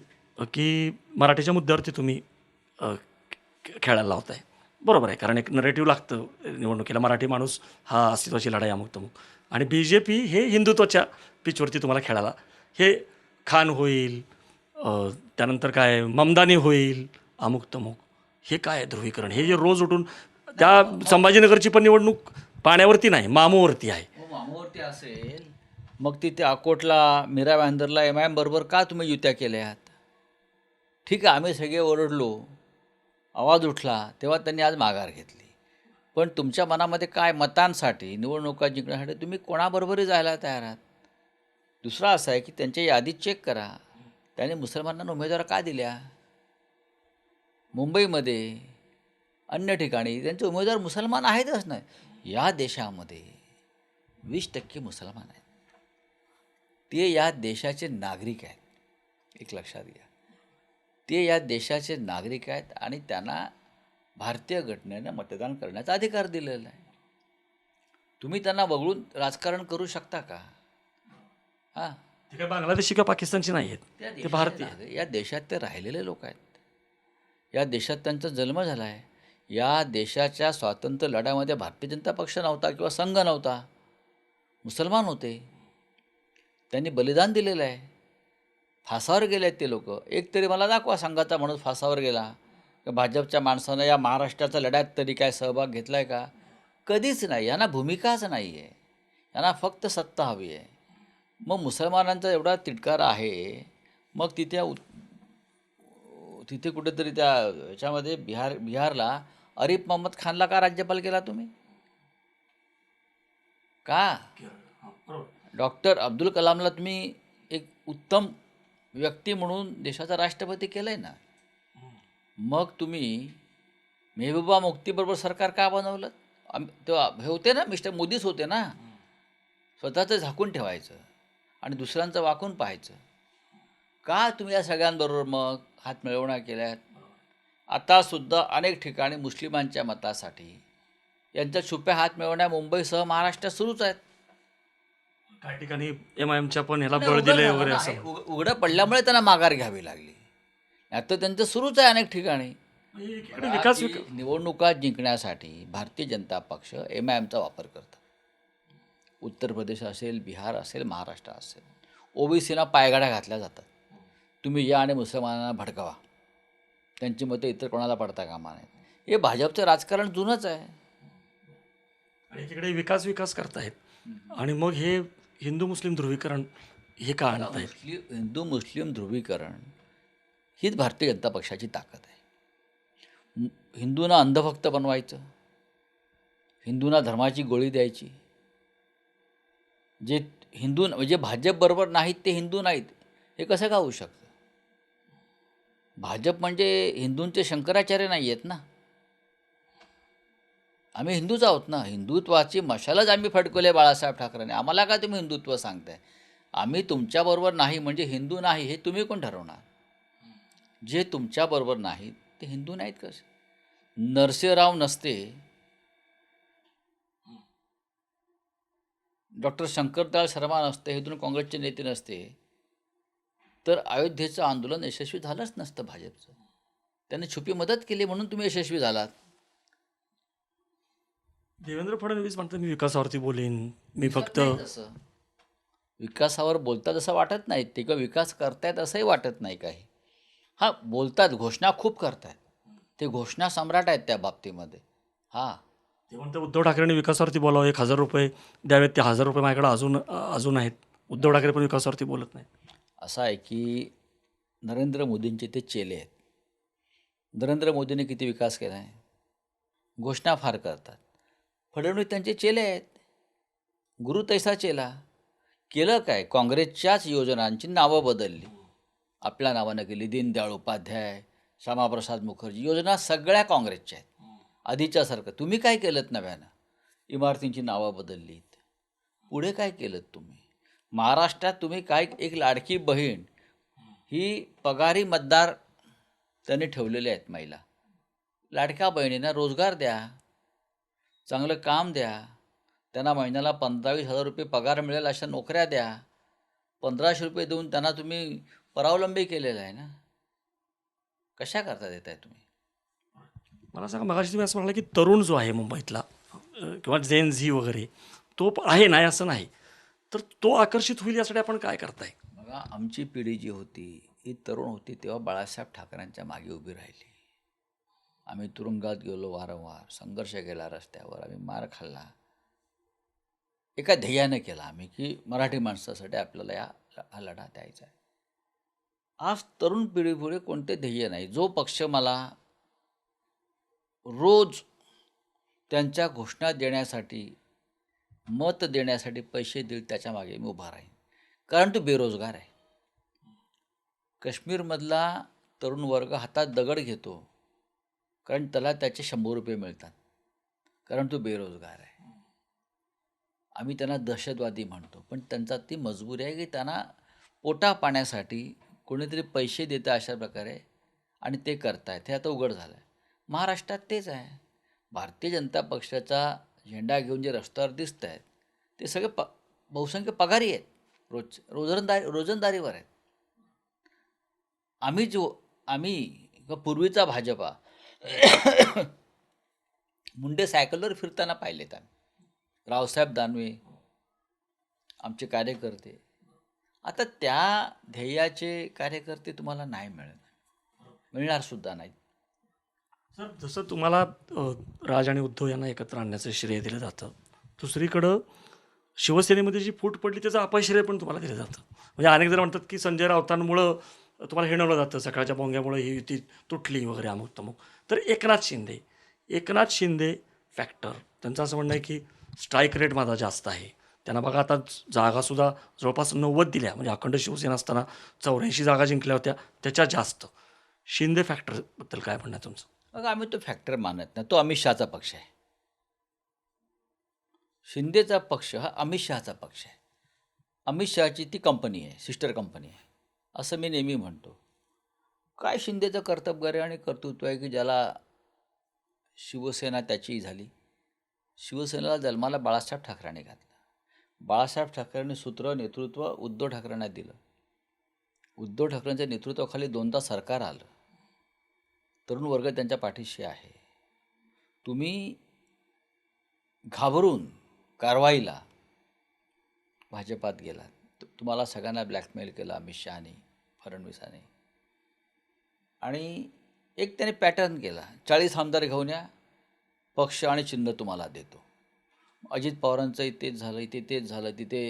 की मराठीच्या मुद्द्यावरती तुम्ही खेळायला लावताय, बरोबर आहे. कारण एक नरेटिव्ह लागतं निवडणुकीला, मराठी माणूस हा अस्तित्वाची लढाई अमुक तमुक, आणि BJP हे हिंदुत्वाच्या पिचवरती तुम्हाला खेळायला, हे खान होईल, त्यानंतर काय ममदानी होईल, अमुक तमुक, हे काय ध्रुवीकरण? हे जे रोज उठून त्या संभाजीनगरची पण निवडणूक पाण्यावरती नाही, मामूवरती आहे. मामूवरती असेल मग तिथे अकोटला, मीरा भाईंदरला MIM बरोबर का तुम्ही युत्या केल्यात? ठीक आहे, आम्ही सगळे ओरडलो, आवाज उठला, तेव्हा त्यांनी आज माघार घेतली. पण तुमच्या मनामध्ये काय, मतांसाठी, निवडणुका जिंकण्यासाठी तुम्ही कोणाबरोबरही जायला तयार आहात? दुसरा असा आहे की त्यांच्या यादीत चेक करा, त्यांनी मुसलमानांना उमेदवार का दिल्या? मुंबईमध्ये, अन्य ठिकाणी त्यांचे उमेदवार मुसलमान आहेतच नाही. या देशामध्ये 20% मुसलमान आहेत, ते या देशाचे नागरिक आहेत, एक लक्षात घ्या. ते या देशाचे नागरिक आहेत आणि त्यांना भारतीय घटनेनं मतदान करण्याचा अधिकार दिलेला आहे. तुम्ही त्यांना वगळून राजकारण करू शकता का? हां, ते काय बांगलादेशी का पाकिस्तानची नाही आहेत, ते भारतीय. या देशात ते राहिलेले लोक आहेत. या देशात त्यांचा जन्म झाला आहे. या देशाच्या स्वातंत्र्य लढ्यामध्ये भारतीय जनता पक्ष नव्हता किंवा संघ नव्हता, मुसलमान होते. त्यांनी बलिदान दिलेलं आहे. फासावर गेले आहेत ते लोक. एक तरी मला दाखवा संघाचा माणूस फासावर गेला, भाजपच्या माणसानं या महाराष्ट्राच्या लढ्यात तरी काय सहभाग घेतला आहे का? कधीच नाही. यांना भूमिकाच नाही आहे, यांना फक्त सत्ता हवी आहे. मग मुसलमानांचा एवढा तिटकार आहे, मग तिथे कुठेतरी त्या ह्याच्यामध्ये बिहारला आरिफ मोहम्मद खानला का राज्यपाल केला तुम्ही? का? डॉक्टर अब्दुल कलामला तुम्ही एक उत्तम व्यक्ती म्हणून देशाचा राष्ट्रपती केलं आहे ना, मग तुम्ही मेहबूबा मुफ्तीबरोबर सरकार का बनवलं? तेव्हा हे होते ना, मिस्टर मोदीच होते ना. स्वतःचं झाकून ठेवायचं आणि दुसऱ्यांचं वाकून पाहायचं. का तुम्ही या सगळ्यांबरोबर मग हात मिळवण्या केल्यात? आतासुद्धा अनेक ठिकाणी मुस्लिमांच्या मतासाठी यांच्या छुप्या हात मिळवण्या मुंबईसह महाराष्ट्रात सुरूच आहेत. काही ठिकाणी MIMच्या पण ह्याला नाही, बळ उघड दिले झालं वगैरे ना, असं हे उघडं पडल्यामुळे त्यांना माघार घ्यावी लागली. आता त्यांचं सुरूच आहे अनेक ठिकाणी. एकीकडे विकास की निवडणुका जिंकण्यासाठी भारतीय जनता पक्ष MIMचा वापर करतात. उत्तर प्रदेश असेल, बिहार असेल, महाराष्ट्र असेल, OBCना पायगाड्या घातल्या जातात. तुम्ही या आणि मुसलमानांना भडकवा, त्यांची मतं इतर कोणाला पडता कामा नयेत. हे भाजपचं राजकारण जुनंच आहे. आणि एकीकडे विकास विकास करतायत आणि मग हे हिंदू मुस्लिम ध्रुवीकरण हे का आणत आहेत? हिंदू मुस्लिम ध्रुवीकरण हीच भारतीय जनता पक्षाची ताकद आहे. हिंदूंना अंधभक्त बनवायचं, हिंदूंना धर्माची गोळी द्यायची. जे हिंदू म्हणजे भाजपबरोबर नाहीत ते हिंदू नाहीत, हे कसं का होऊ शकतं? भाजप म्हणजे हिंदूंचे शंकराचार्य नाही आहेत ना. आम्ही हिंदूच आहोत ना. हिंदुत्वाची मशालच आम्ही फडकवले बाळासाहेब ठाकरेंनी. आम्हाला का तुम्ही हिंदुत्व सांगताय? आम्ही तुमच्याबरोबर नाही म्हणजे हिंदू नाही हे तुम्ही कोण ठरवणार? जे तुमच्याबरोबर नाहीत ते हिंदू नाहीत कसे? नरसिंहराव नसते, डॉक्टर शंकरदयाळ शर्मा नसते, हे दोन काँग्रेसचे नेते नसते, तर अयोध्येचं आंदोलन यशस्वी झालंच नसतं भाजपचं. त्यांनी छुपी मदत केली म्हणून तुम्ही यशस्वी झालात. देवेंद्र फडणवीस म्हणतात मी विकासावरती बोलेन, मी फक्त नाही तसं विकासावर बोलतात असं वाटत नाही. ते किंवा विकास करतायत असंही वाटत नाही काही. हां, बोलतात, घोषणा खूप करतायत. ते घोषणा सम्राट आहेत त्या बाबतीमध्ये. हां, ते म्हणतात उद्धव ठाकरेंनी विकासावरती बोलावं, 1,000 रुपये द्यावेत. ते 1,000 रुपये माझ्याकडे अजून आहेत. उद्धव ठाकरे पण विकासावरती बोलत नाही. असं आहे की नरेंद्र मोदींचे ते चेले आहेत. नरेंद्र मोदींनी किती विकास केला आहे? घोषणा फार करतात. फडणवीस त्यांचे चेले आहेत. गुरु तैसा चेला. केलं काय? काँग्रेसच्याच योजनांची नावं बदलली, आपल्या नावानं केली. दीनदयाळ उपाध्याय, श्यामाप्रसाद मुखर्जी योजना सगळ्या काँग्रेसच्या आहेत. आधीच्यासारखं तुम्ही काय केलं नव्यानं? इमारतींची नावं बदललीत. पुढे काय केलं तुम्ही? महाराष्ट्रात तुम्ही काय एक लाडकी बहीण ही पगारी मतदार त्यांनी ठेवलेले आहेत महिला. लाडक्या बहिणींना रोजगार द्या, चांगलं काम द्या, त्यांना महिन्याला 15,000-20,000 रुपये पगार मिळेल अशा नोकऱ्या द्या. 1,500 रुपये देऊन त्यांना तुम्ही परावलंबी केलेलं आहे ना. कशा करता देताय तुम्ही? मला सांगा, मगाशी तुम्ही असं म्हणाला की तरुण जो आहे मुंबईतला किंवा जेन झी वगैरे तो आहे, नाही असं नाही, तर तो आकर्षित होईल यासाठी आपण काय करताय? बघा, आमची पिढी जी होती ही तरुण होती तेव्हा बाळासाहेब ठाकरेंच्या मागे उभी राहिली. आम्ही तुरुंगात गेलो, वारंवार संघर्ष केला, रस्त्यावर आम्ही मार खाल्ला. एका ध्येयाने केला आम्ही की मराठी माणसासाठी आपल्याला हा लढा द्यायचा आहे. आज तरुण पिढीपुढे कोणते ध्येय नाही. जो पक्ष मला रोज त्यांच्या घोषणा देण्यासाठी, मत देण्यासाठी पैसे देईल त्याच्या मागे मी उभा राहीन. कारण तो बेरोजगार आहे. काश्मीरमधला तरुण वर्ग हातात दगड घेतो कारण त्याला त्याचे 100 रुपये मिळतात, कारण तो बेरोजगार आहे. आम्ही त्यांना दहशतवादी म्हणतो, पण त्यांचा ती मजबुरी आहे की त्यांना पोटा पाण्यासाठी कोणीतरी पैसे देतं अशा प्रकारे, आणि ते करतायत. हे आता उघड झालं आहे. महाराष्ट्रात तेच आहे. भारतीय जनता पक्षाचा झेंडा घेऊन जे रस्त्यावर दिसत आहेत ते सगळे बहुसंख्य पगारी आहेत, रोजंदारीवर आहेत. आम्ही पूर्वीचा भाजपा मुंडे सायकलवर फिरताना पाहिलेत आम्ही. रावसाहेब दानवे आमचे कार्यकर्ते. आता त्या ध्येयाचे कार्यकर्ते तुम्हाला नाही मिळणार सुद्धा नाहीत. सर, जसं तुम्हाला राज आणि उद्धव यांना एकत्र आणण्याचं श्रेय दिलं जातं, दुसरीकडं शिवसेनेमध्ये जी फूट पडली त्याचं अपश्रेय पण तुम्हाला दिलं जातं. म्हणजे अनेक जण म्हणतात की संजय राऊतांमुळं तुम्हाला हिणवलं जातं, सकाळच्या भोंग्यामुळे ही युती तुटली वगैरे, अमुक तमुक. तर एकनाथ शिंदे फॅक्टर, त्यांचं असं म्हणणं आहे की स्ट्राईक रेट माझा जास्त आहे, त्यांना बघा आता जागासुद्धा जवळपास 90 दिल्या, म्हणजे अखंड शिवसेना असताना 84 जागा जिंकल्या होत्या, त्याच्या जास्त. शिंदे फॅक्टरबद्दल काय म्हणणं आहे तुमचं? मग आम्ही तो फॅक्टर मानत नाही. तो अमित शहाचा पक्ष आहे. शिंदेचा पक्ष हा अमित शहाचा पक्ष आहे. अमित शहाची ती कंपनी आहे, सिस्टर कंपनी आहे, असं मी नेहमी म्हणतो. काय शिंदेचं कर्तबगारी आणि कर्तृत्व आहे की ज्याला शिवसेना त्याची झाली. शिवसेनेला जन्माला बाळासाहेब ठाकरेंनी घातलं. बाळासाहेब ठाकरेंनी सूत्र नेतृत्व उद्धव ठाकरेंना दिलं. उद्धव ठाकरेंच्या नेतृत्वाखाली 2दा सरकार आलं. तरुण वर्ग त्यांच्या पाठीशी आहे. तुम्ही घाबरून कारवाईला भाजपात गेलात. तुम्हाला सगळ्यांना ब्लॅकमेल केलं अमित शहाने, फडणवीसाने. आणि एक त्याने पॅटर्न केला, 40 आमदार घेऊन या, पक्ष आणि चिन्ह तुम्हाला देतो. अजित पवारांचं तेच झालं, इथे तेच झालं, तिथे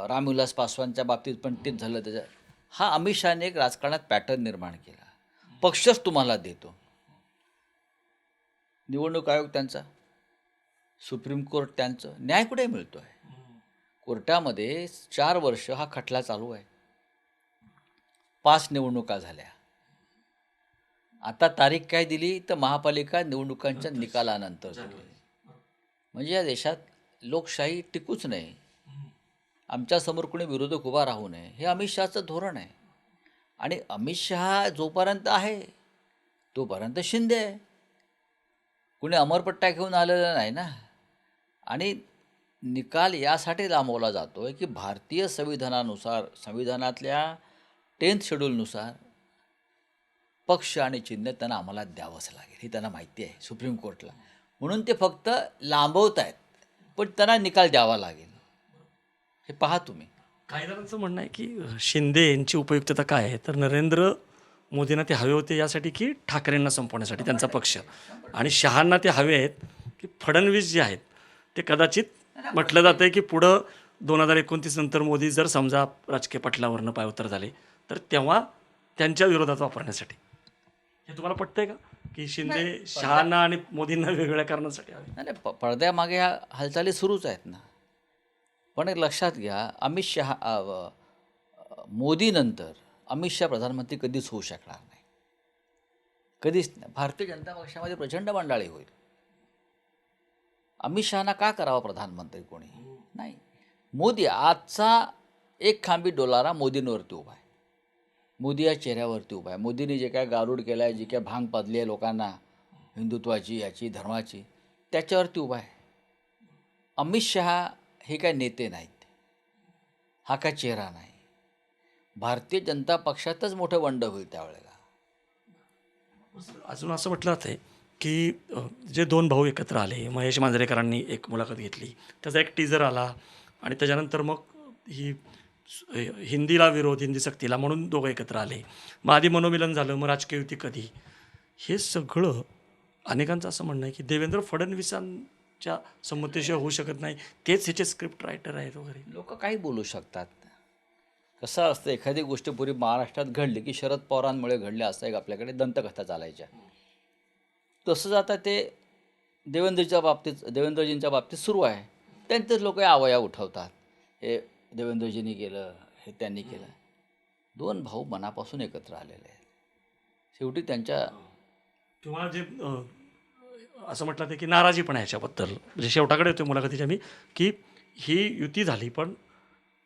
रामविलास पासवानच्या बाबतीत पण तेच झालं. हा अमित शहाने एक राजकारणात पॅटर्न निर्माण केला, पक्षच तुम्हाला देतो. निवडणूक आयोग त्यांचा, सुप्रीम कोर्ट त्यांचं, न्याय कुठे मिळतो आहे? कोर्टामध्ये 4 वर्ष हा खटला चालू आहे. 5 निवडणुका झाल्या. आता तारीख काय दिली तर महापालिका निवडणुकांच्या निकालानंतर दिली. म्हणजे या देशात लोकशाही टिकूच नाही. आमच्यासमोर कोणी विरोधक उभा राहू नये, हे अमित शहाचं धोरण आहे. आणि अमित शहा जोपर्यंत आहे तोपर्यंत शिंदे आहे. कुणी अमरपट्टा घेऊन आलेला नाही ना. आणि निकाल यासाठी लांबवला जातो आहे की भारतीय संविधानानुसार, संविधानातल्या 10th शेड्यूलनुसार पक्ष आणि चिन्ह त्यांना आम्हाला द्यावंच लागेल, हे त्यांना माहिती आहे सुप्रीम कोर्टला. म्हणून ते फक्त लांबवत आहेत, पण त्यांना निकाल द्यावा लागेल. हे पहा तुम्ही. काही जणांचं म्हणणं आहे की शिंदे यांची उपयुक्तता काय आहे, तर नरेंद्र मोदींना ते हवे होते यासाठी की ठाकरेंना संपवण्यासाठी त्यांचा पक्ष, आणि शहांना ते हवे आहेत की फडणवीस जे आहेत ते कदाचित म्हटलं जातं आहे की पुढं 2029 नंतर मोदी जर समजा राजकीय पटलावरनं पायउतार झाले तर तेव्हा त्यांच्या विरोधात वापरण्यासाठी. हे तुम्हाला पटतंय का की शिंदे शहांना आणि मोदींना वेगवेगळ्या कारणांसाठी हवे? नाही, पडद्यामागे ह्या हालचाली सुरूच आहेत ना. पण एक लक्षात घ्या, अमित शहा मोदीनंतर अमित शहा प्रधानमंत्री कधीच होऊ शकणार नाही, कधीच नाही. भारतीय जनता पक्षामध्ये प्रचंड मंडाळी होईल. अमित शहाना का करावा प्रधानमंत्री कोणी नाही. मोदी आजचा एक खांबी डोलारा मोदींवरती उभा आहे. मोदी या चेहऱ्यावरती उभा आहे. मोदींनी जे काय गारुड केला आहे, जी काय भांग पाजली आहे लोकांना हिंदुत्वाची, याची, धर्माची, त्याच्यावरती उभा आहे. अमित शहा हे काय नेते नाहीत, हा काय चेहरा नाही. भारतीय जनता पक्षातच मोठं वंड होईल त्यावेळेला. अजून असं म्हटलं जातं आहे की जे 2 भाऊ एकत्र आले, महेश मांजरेकरांनी एक मुलाखत घेतली, त्याचा एक टीजर आला, आणि त्याच्यानंतर मग ही हिंदीला विरोध, हिंदी सक्तीला म्हणून दोघं एकत्र आले. मग आधी मनोमिलन झालं, मग राजकीय युती कधी. हे सगळं अनेकांचं असं म्हणणं आहे की देवेंद्र फडणवीसांच्या संमतीशिवाय होऊ शकत नाही, तेच ह्याचे स्क्रिप्ट रायटर आहेत वगैरे. लोक काही बोलू शकतात. कसं असतं, एखादी गोष्ट पूर्वी महाराष्ट्रात घडली की शरद पवारांमुळे घडले असं एक आपल्याकडे दंतकथा चालायच्या. तसंच आता ते देवेंद्रजींच्या बाबतीत सुरू आहे. त्यांचेच लोक आवया उठवतात, हे देवेंद्रजींनी केलं, हे त्यांनी केलं. 2 भाऊ मनापासून एकत्र आलेले आहेत. शेवटी त्यांच्या किंवा जे असं म्हटलं जातं की नाराजी पण आहे ह्याच्याबद्दल, म्हणजे शेवटाकडे येतो मुलाखतीच्या मी, की ही युती झाली पण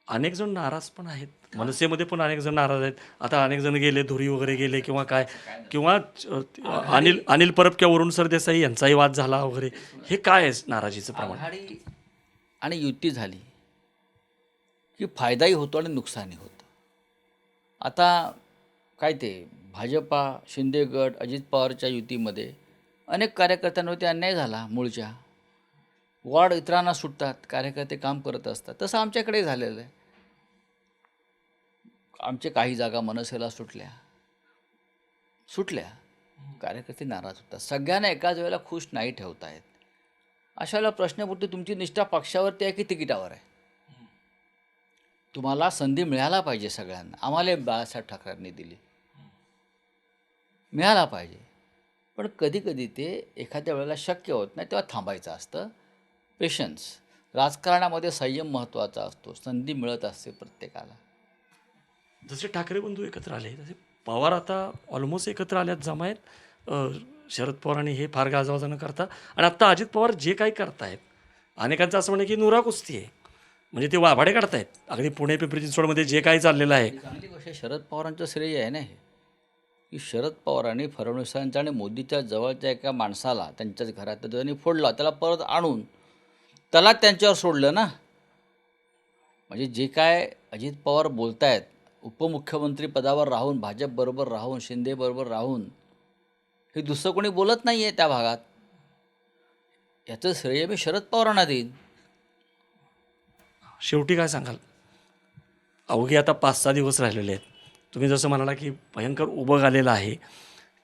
अनेक जण नाराज पण आहेत. मनसेमध्ये पण अनेक जण नाराज आहेत. आता अनेक जण गेले, धुरी वगैरे गेले किंवा काय, किंवा अनिल परब किंवा वरुण सरदेसाई यांचाही वाद झाला वगैरे. हे काय आहे नाराजीचं प्रमाण? आघाडी आणि युती झाली की फायदाही होतो आणि नुकसानही होतं. आता काय ते भाजपा, शिंदे गट, अजित पवारच्या युतीमध्ये अनेक कार्यकर्त्यांवरती अन्याय झाला. मूळच्या वॉर्ड इतरांना सुटतात, कार्यकर्ते काम करत असतात. तसं आमच्याकडे झालेलं आहे. आमचे काही जागा मनसेला सुटल्या, कार्यकर्ते नाराज होतात. सगळ्यांना एकाच वेळेला खुश नाही ठेवता येत. अशाला प्रश्न पडतो, तुमची निष्ठा पक्षावरती आहे की तिकिटावर आहे? तुम्हाला संधी मिळायला पाहिजे सगळ्यांना. आम्हाला बाळासाहेब ठाकरेंनी दिली, मिळाला पाहिजे. पण कधी कधी ते एखाद्या वेळेला शक्य होत नाही, तेव्हा थांबायचं असतं. पेशन्स. राजकारणामध्ये संयम महत्त्वाचा असतो. संधी मिळत असते प्रत्येकाला. जसे ठाकरे बंधू एकत्र आले तसे पवार आता ऑलमोस्ट एकत्र आल्यात जमायत. शरद पवार आणि हे फार गाजावाजा न करता आणि आत्ता अजित पवार जे काही करतायत अनेकांचं असं म्हणणं की नुरा कुस्ती आहे, म्हणजे ते वाभाडे काढतायत. अगदी पुणे पिंपरी चिंचवडमध्ये जे काही चाललेलं आहे. ही चांगली गोष्ट आहे. शरद पवारांचं श्रेय आहे ना हे, की शरद पवारांनी फडणवीसांच्या आणि मोदीच्या जवळच्या एका माणसाला त्यांच्याच घरात त्यांनी फोडला, त्याला परत आणून त्याला त्यांच्यावर सोडलं ना. म्हणजे जे काय अजित पवार बोलतायत, उपमुख्यमंत्री पदावर राहून, भाजपबरोबर राहून, शिंदेबरोबर राहून, हे दुसरं कोणी बोलत नाही आहे त्या भागात. याचं श्रेय मी शरद पवारांना देईन. शेवटी काय सांगाल? अवघे आता 5-6 दिवस राहिलेले आहेत. तुम्ही जसं म्हणाला की भयंकर उबग आलेला आहे.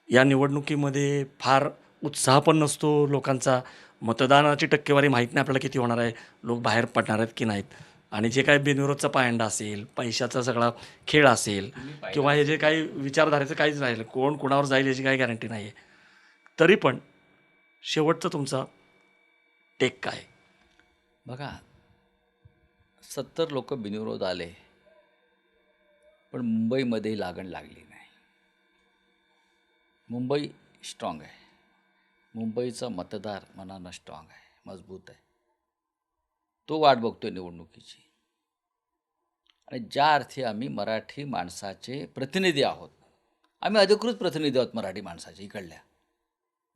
या निवडणुकीमध्ये फार उत्साह पण नसतो लोकांचा. मतदानाची टक्केवारी माहीत नाही आपल्याला किती होणार आहे, लोक बाहेर पडणार आहेत की नाहीत. आणि जे काही बिनविरोधचा पायंडा असेल, पैशाचा सगळा खेळ असेल किंवा हे जे काही विचारधारेचं काहीच राहिलं, कोण कोणावर जाईल याची काही गॅरंटी नाही आहे. तरी पण शेवटचं तुमचा टेक काय? बघा, 70 लोक बिनविरोध आले, पण मुंबईमध्ये लागण लागली नाही. मुंबई स्ट्रॉंग आहे. मुंबईचा मतदार मनानं स्ट्रॉंग आहे, मजबूत आहे. तो वाट बघतोय निवडणुकीची. आणि ज्या अर्थी आम्ही मराठी माणसाचे प्रतिनिधी आहोत, आम्ही अधिकृत प्रतिनिधी आहोत मराठी माणसाचे इकडल्या.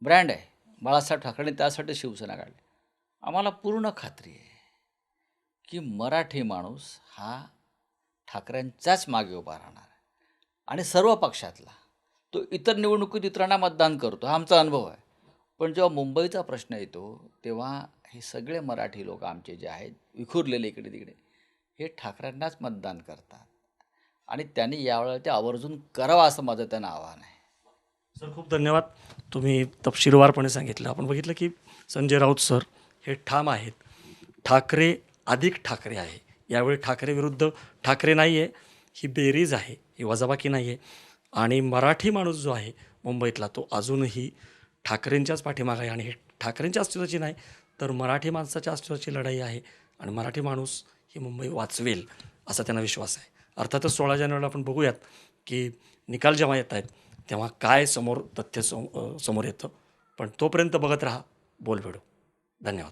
ब्रँड आहे. बाळासाहेब ठाकरेंनी त्यासाठी शिवसेना काढली. आम्हाला पूर्ण खात्री आहे की मराठी माणूस हा ठाकरेंच्याच मागे उभा राहणार आहे. आणि सर्व पक्षातला तो इतर निवडणुकीत इतरांना मतदान करतो, हा आमचा अनुभव आहे. पण जेव्हा मुंबईचा प्रश्न येतो तेव्हा हे सगळे मराठी लोक आमचे जे आहेत विखुरलेले इकडे तिकडे, हे ठाकरेंनाच मतदान करतात. आणि त्यांनी यावेळेला ते आवर्जून करावं असं माझं त्यांना आव्हान आहे. सर खूप धन्यवाद. तुम्ही तपशीलवारपणे सांगितलं. आपण बघितलं की संजय राऊत सर हे ठाम आहेत. ठाकरे अधिक ठाकरे आहे. यावेळी ठाकरे विरुद्ध ठाकरे नाही आहे, ही बेरीज आहे, ही वजाबाकी नाही आहे. आणि मराठी माणूस जो आहे मुंबईतला तो अजूनही ठाकरेंच्याच पाठीमागे आहे. आणि हे ठाकरेंच्या अस्तित्वाची नाही तर मराठी माणसाच्या अस्तित्वाची लढाई आहे. आणि मराठी माणूस ही मुंबई वाचवेल असा त्यांना विश्वास आहे. अर्थातच 16 जानेवारीला आपण बघूयात की निकाल जेव्हा येत आहेत तेव्हा काय समोर तथ्य समोर येतं. पण तोपर्यंत बघत राहा बोलबेडू. धन्यवाद.